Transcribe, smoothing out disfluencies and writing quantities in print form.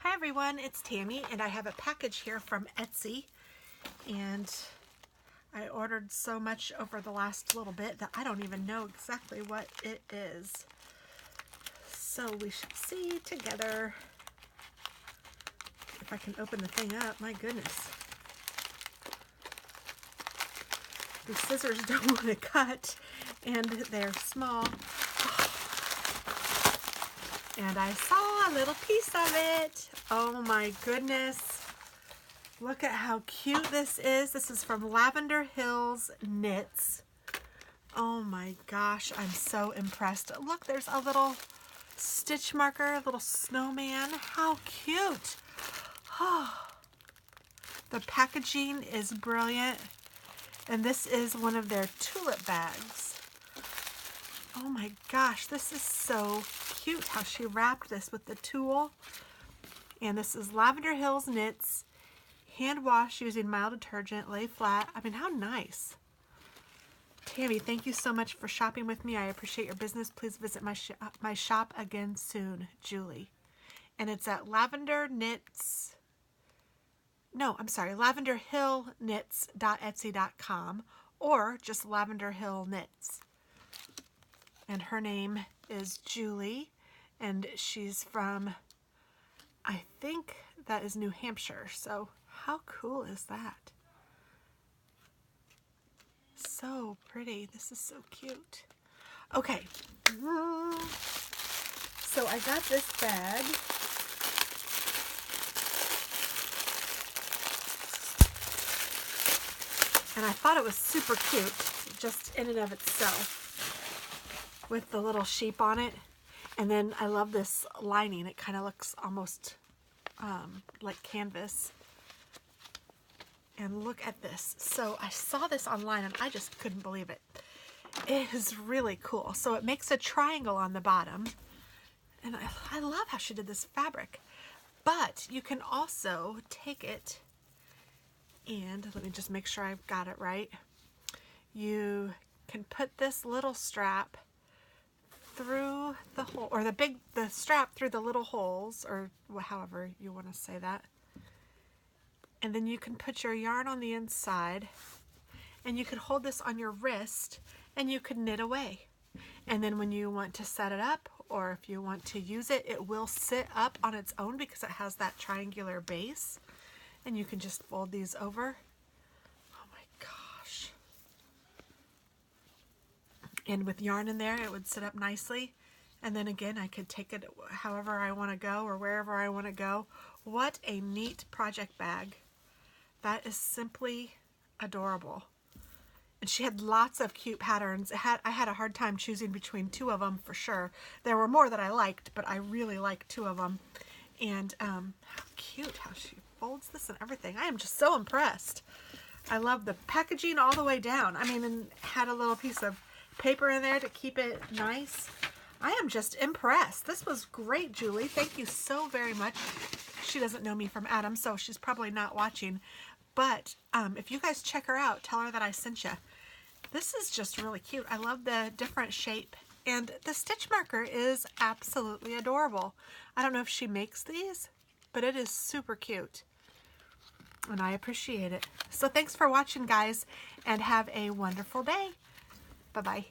Hi everyone, it's Tammy and I have a package here from Etsy, and I ordered so much over the last little bit that I don't even know exactly what it is. So we should see together if I can open the thing up. My goodness. The scissors don't want to cut and they're small. And I saw a little piece of it. Oh my goodness. Look at how cute this is. This is from Lavender Knits. Oh my gosh, I'm so impressed. Look, there's a little stitch marker, a little snowman. How cute. Oh, the packaging is brilliant. And this is one of their tulip bags. Oh my gosh, this is so cute how she wrapped this with the tulle. And this is Lavender Knits, hand wash using mild detergent, lay flat. I mean, how nice. Tammy, thank you so much for shopping with me. I appreciate your business. Please visit my shop again soon, Julie. And it's at lavenderhillknits.etsy.com or just Lavender Hill Knits. And her name is Julie, and she's from, I think that is New Hampshire. So how cool is that? So pretty. This is so cute. Okay. So I got this bag. And I thought it was super cute, just in and of itself, with the little sheep on it. And then I love this lining. It kind of looks almost like canvas. And look at this. So I saw this online and I just couldn't believe it. It is really cool. So it makes a triangle on the bottom. And I love how she did this fabric. But you can also take it and, let me just make sure I've got it right. You can put this little strap through the hole, or the strap through the little holes, or however you want to say that. And then you can put your yarn on the inside, and you could hold this on your wrist, and you could knit away. And then when you want to set it up, or if you want to use it, it will sit up on its own because it has that triangular base. And you can just fold these over. Oh my gosh. And with yarn in there, it would sit up nicely. And then again, I could take it however I want to go or wherever I want to go. What a neat project bag. That is simply adorable. And she had lots of cute patterns. I had a hard time choosing between two of them for sure. There were more that I liked, but I really liked two of them. And how cute how she folds this and everything. I am just so impressed. I love the packaging all the way down. I mean, and had a little piece of paper in there to keep it nice. I am just impressed. This was great, Julie. Thank you so very much. She doesn't know me from Adam, so she's probably not watching. But if you guys check her out, tell her that I sent you. This is just really cute. I love the different shape. And the stitch marker is absolutely adorable. I don't know if she makes these, but it is super cute. And I appreciate it. So thanks for watching, guys, and have a wonderful day. Bye-bye.